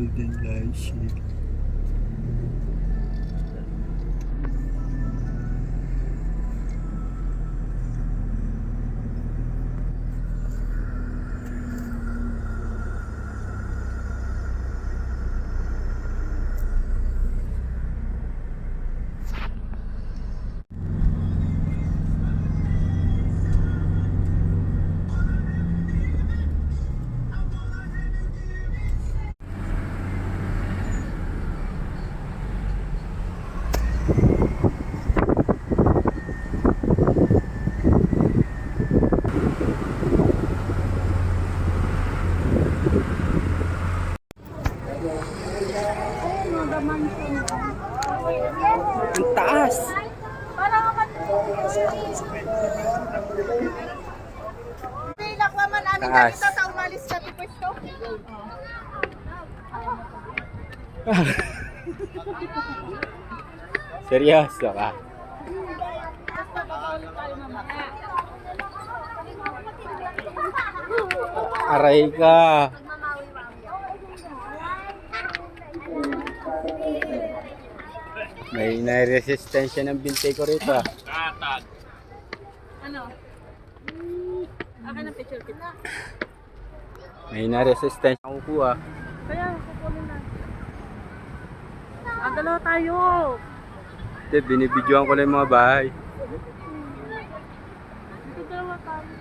Golden Light Shield. Ang taas! Taas. Seryoso ka? Aray ka! May na-resistensya ng bintay ko rito ah. Ano? Akin ang picture kita. May na-resistensya akong kuha. Kaya, kukunin natin. Ang dalawa tayo. Hindi, binibidyoan ko lang yung mga bahay. Ang dalawa tayo.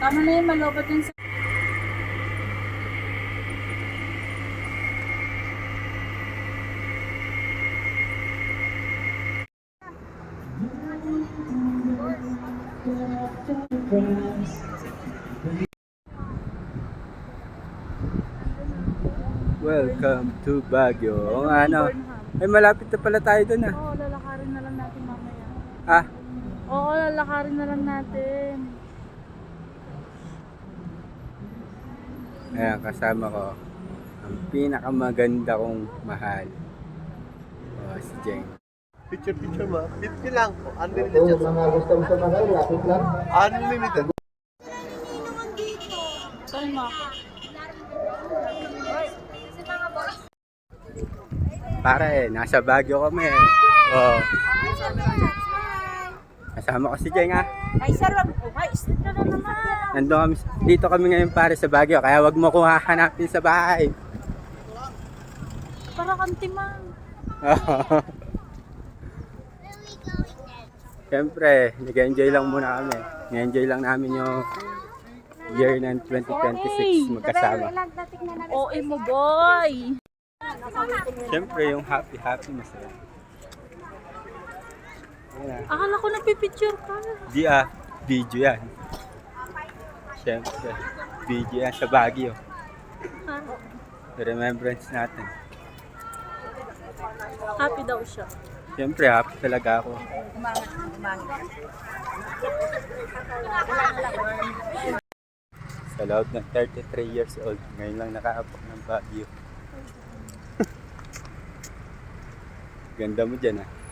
Tama na yun, malobot yun sa... Welcome to Baguio. O ano? Ay, malapit na pala tayo dun ah. Oo, lalakarin na lang natin mamaya. Ah? Oo, lalakarin na lang natin. Ayan, kasama ko ang pinakamaganda kong mahal. O, si Jeng. Picture mo. 50 lang po. Unlimited yan. Mga gusto mo sa mga lapit lang. Unlimited. Saan mo? Para nasa Baguio kami eh. O. Kasama ko si Jeng ah. Ay, sir, wag po. Ay, islit ka na naman. Nandun kami, dito kami ngayon pare sa Baguio. Kaya wag mo kong hahanapin sa bahay. Para kang timang. Siyempre, nag-enjoy lang muna kami. Nag-enjoy lang namin yung year ng 2026 magkasama. OA mo, boy. Siyempre, yung happy masaya. Ayan. Akala ko nagpipicture ka. Di ah, video yan. Siyempre, video yan sa Baguio. Remembrance natin. Happy daw siya. Siyempre, happy talaga ako. Sa loob ng 33 years old, ngayon lang nakaabot ng Baguio. Ganda mo dyan ah.